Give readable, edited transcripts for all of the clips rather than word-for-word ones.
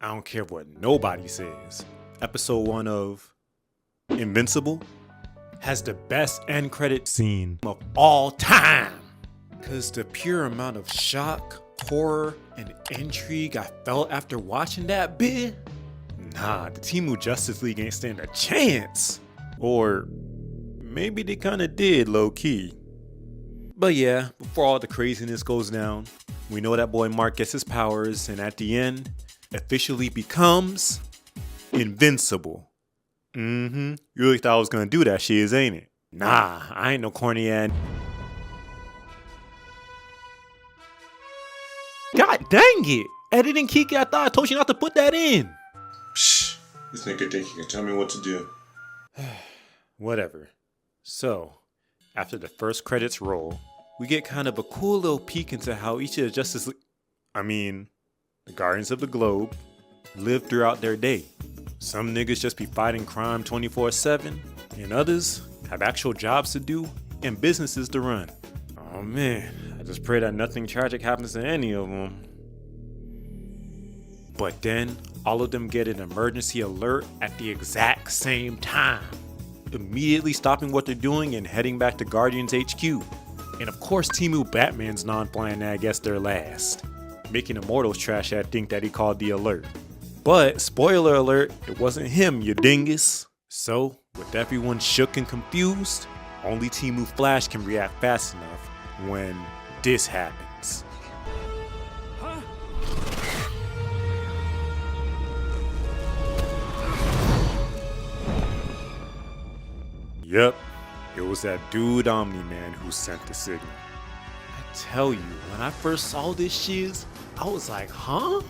I don't care what nobody says. Episode 1 of Invincible has the best end credit scene of all time. Cause the pure amount of shock, horror, and intrigue I felt after watching that bit, nah, the Team Justice League ain't stand a chance. Or maybe they kinda did low-key. But yeah, before all the craziness goes down, we know that boy Mark gets his powers and at the end, officially becomes invincible. You really thought I was gonna do that shit, ain't it? Nah, I ain't no corny ass. God dang it! Editing Kiki, I thought I told you not to put that in. Psh, this nigga think he can tell me what to do. Whatever. So, after the first credits roll, we get kind of a cool little peek into how each of the Justice League, the Guardians of the Globe, live throughout their day. Some niggas just be fighting crime 24/7, and others have actual jobs to do and businesses to run. Oh man, I just pray that nothing tragic happens to any of them. But then, all of them get an emergency alert at the exact same time, immediately stopping what they're doing and heading back to Guardians HQ. And of course, Timu Batman's non-flying that gets there last, making Immortal's trash that think that he called the alert. But, spoiler alert, it wasn't him, you dingus. So, with everyone shook and confused, only Timu Flash can react fast enough when this happens. Yep, it was that dude Omni-Man who sent the signal. I tell you, when I first saw this shiz, I was like, huh?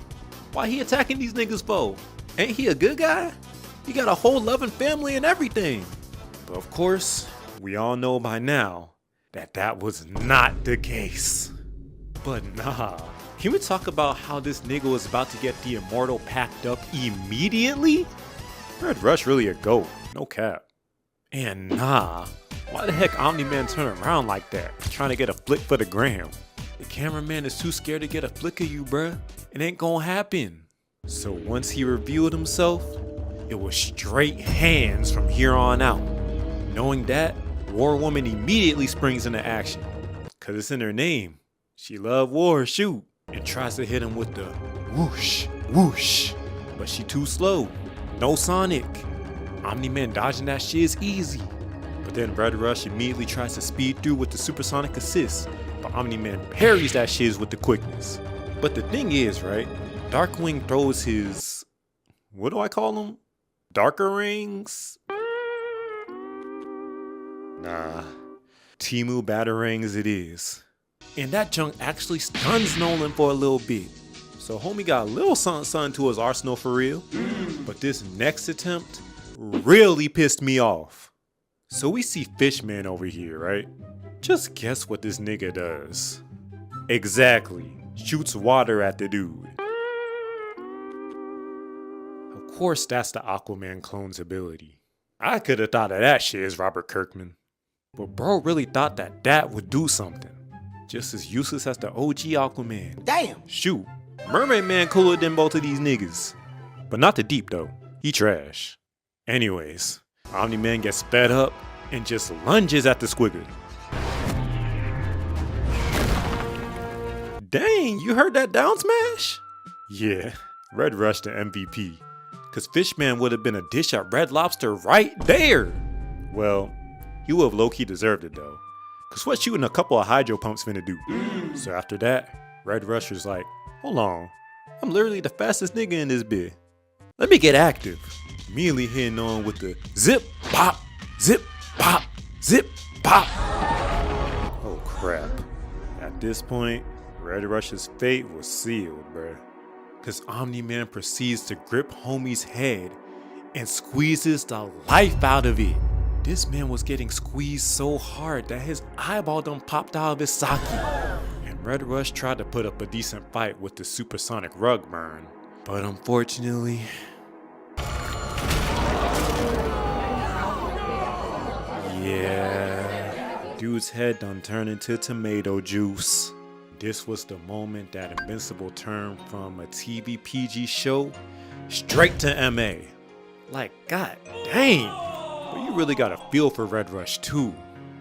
Why he attacking these niggas for? Ain't he a good guy? He got a whole loving family and everything. But of course, we all know by now that that was not the case. But nah, can we talk about how this nigga was about to get the Immortal packed up immediately? Red Rush really a goat, no cap. And nah, why the heck Omni-Man turn around like that, trying to get a flick for the gram? The cameraman is too scared to get a flick of you, bruh. It ain't gonna happen. So once he revealed himself, it was straight hands from here on out. Knowing that, War Woman immediately springs into action. Cause it's in her name. She love war, shoot. And tries to hit him with the whoosh, whoosh. But she too slow. No Sonic. Omni-Man dodging that shit is easy. But then Red Rush immediately tries to speed through with the supersonic assist. But Omni-Man parries that shiz with the quickness. But the thing is, right? Darkwing throws his, what do I call them? Darker rings? Nah. Timu Batarangs it is. And that junk actually stuns Nolan for a little bit. So homie got a little something to his arsenal for real. But this next attempt really pissed me off. So we see Fishman over here, right? Just guess what this nigga does. Exactly. Shoots water at the dude. Of course, that's the Aquaman clone's ability. I could have thought of that shit as Robert Kirkman. But bro really thought that that would do something. Just as useless as the OG Aquaman. Damn! Shoot, Mermaid Man cooler than both of these niggas. But not the Deep though, he trash. Anyways, Omni-Man gets sped up and just lunges at the squigger. Dang, you heard that down smash? Yeah, Red Rush the MVP. Cause Fishman would have been a dish at Red Lobster right there. Well, he would have low-key deserved it though. Cause what shooting a couple of hydro pumps finna do? So after that, Red Rush was like, hold on, I'm literally the fastest nigga in this bit. Let me get active. Immediately hitting on with the zip, pop, zip, pop, zip, pop. Oh crap. At this point, Red Rush's fate was sealed, bruh. Cause Omni-Man proceeds to grip homie's head and squeezes the life out of it. This man was getting squeezed so hard that his eyeball done popped out of his socket. And Red Rush tried to put up a decent fight with the supersonic rug burn. But unfortunately, yeah, dude's head done turned into tomato juice. This was the moment that Invincible turned from a TV PG show straight to MA. Like, god dang. But you really got a feel for Red Rush too.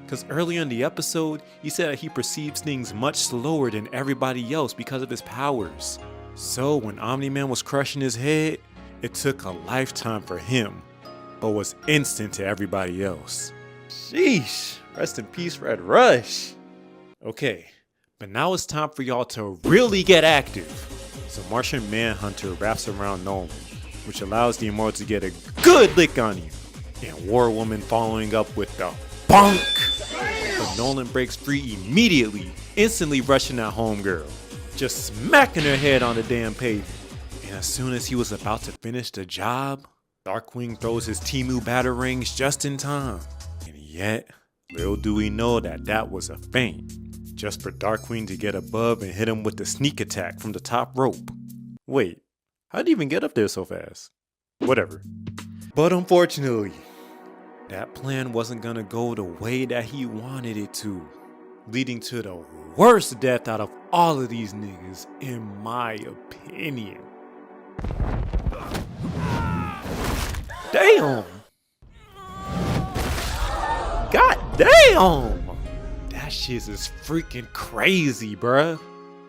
Cause earlier in the episode, he said that he perceives things much slower than everybody else because of his powers. So when Omni-Man was crushing his head, it took a lifetime for him, but was instant to everybody else. Sheesh, rest in peace Red Rush. Okay, but now it's time for y'all to really get active. So Martian Manhunter wraps around Nolan, which allows the Immortal to get a good lick on you. And War Woman following up with the bonk. But Nolan breaks free immediately, instantly rushing that homegirl, just smacking her head on the damn pavement. And as soon as he was about to finish the job, Darkwing throws his Timu batarangs just in time. And yet, little do we know that that was a feint, just for Darkwing to get above and hit him with the sneak attack from the top rope. Wait, how'd he even get up there so fast? Whatever. But unfortunately, that plan wasn't gonna go the way that he wanted it to, leading to the worst death out of all of these niggas, in my opinion. Damn! God damn! That shit is freaking crazy, bruh.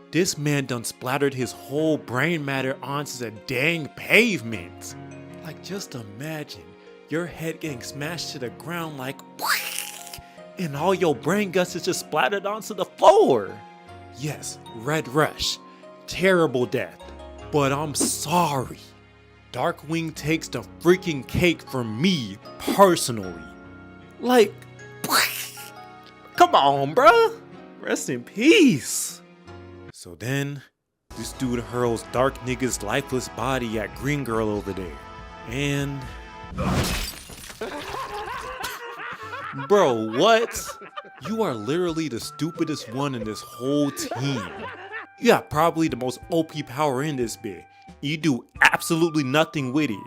This man done splattered his whole brain matter onto the dang pavement. Like, just imagine your head getting smashed to the ground like, and all your brain guts is just splattered onto the floor. Yes, Red Rush, terrible death, but I'm sorry. Darkwing takes the freaking cake from me personally. Like, come on, bruh. Rest in peace. So then, this dude hurls Dark Nigga's lifeless body at Green Girl over there. And... bro, what? You are literally the stupidest one in this whole team. You got probably the most OP power in this bit. You do absolutely nothing with it.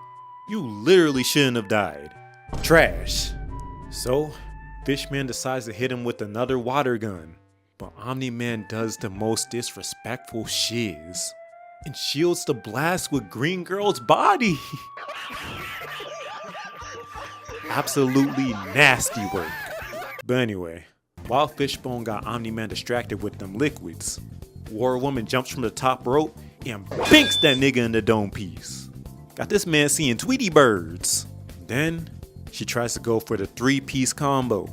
You literally shouldn't have died. Trash. So, Fishman decides to hit him with another water gun. But Omni-Man does the most disrespectful shiz and shields the blast with Green Girl's body. Absolutely nasty work. But anyway, while Fishbone got Omni-Man distracted with them liquids, War Woman jumps from the top rope and binks that nigga in the dome piece. Got this man seeing Tweety birds. Then she tries to go for the 3-piece combo.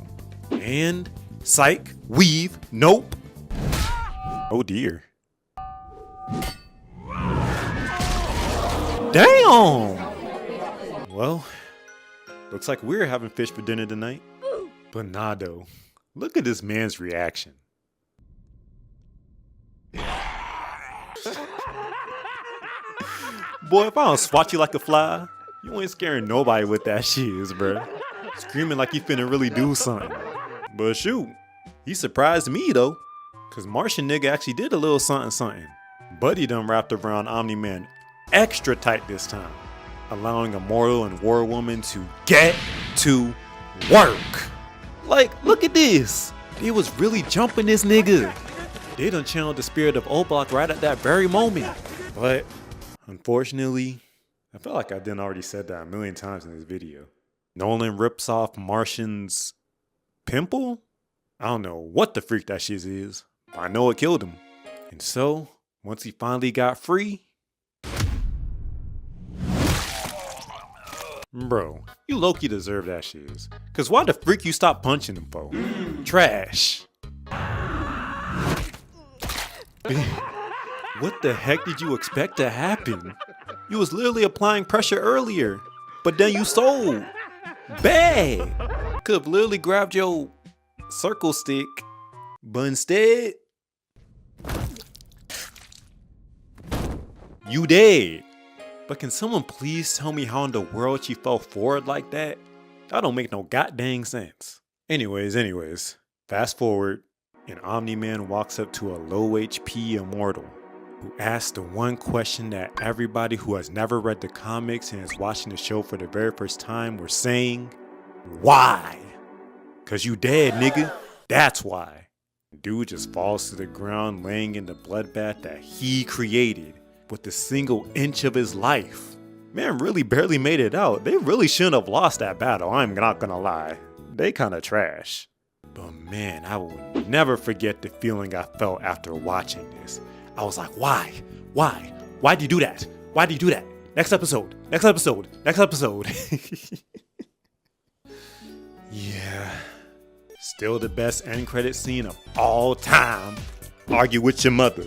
And psych, weave, nope. Oh dear. Damn! Well, looks like we're having fish for dinner tonight. But nah though, look at this man's reaction. Boy, if I don't swat you like a fly, you ain't scaring nobody with that shiz, bruh. Screaming like you finna really do something. But shoot, he surprised me though, cause Martian nigga actually did a little something. Buddy done wrapped around Omni-Man extra tight this time, allowing Immortal and War Woman to get to work. Like, look at this. They was really jumping this nigga. They done channeled the spirit of Oblock right at that very moment. But unfortunately, I feel like I done already said that a million times in this video. Nolan rips off Martian's pimple? I don't know what the freak that shit is, but I know it killed him. And so, once he finally got free, bro, you low-key deserve that shit. Cause why the freak you stop punching him for? Trash. What the heck did you expect to happen? You was literally applying pressure earlier, but then you sold. Bad. Could've literally grabbed your circle stick, but instead, you dead. But can someone please tell me how in the world she fell forward like that? That don't make no goddamn sense. Anyways, fast forward, and Omni-Man walks up to a low HP Immortal, who asks the one question that everybody who has never read the comics and is watching the show for the very first time were saying, why? Cause you dead, nigga. That's why. Dude just falls to the ground laying in the bloodbath that he created with a single inch of his life. Man really barely made it out. They really shouldn't have lost that battle, I'm not gonna lie. They kinda trash. But man, I will never forget the feeling I felt after watching this. I was like, why? Why? Why'd you do that? Why'd you do that? Next episode, next episode, next episode. Yeah. Still the best end credit scene of all time. Argue with your mother.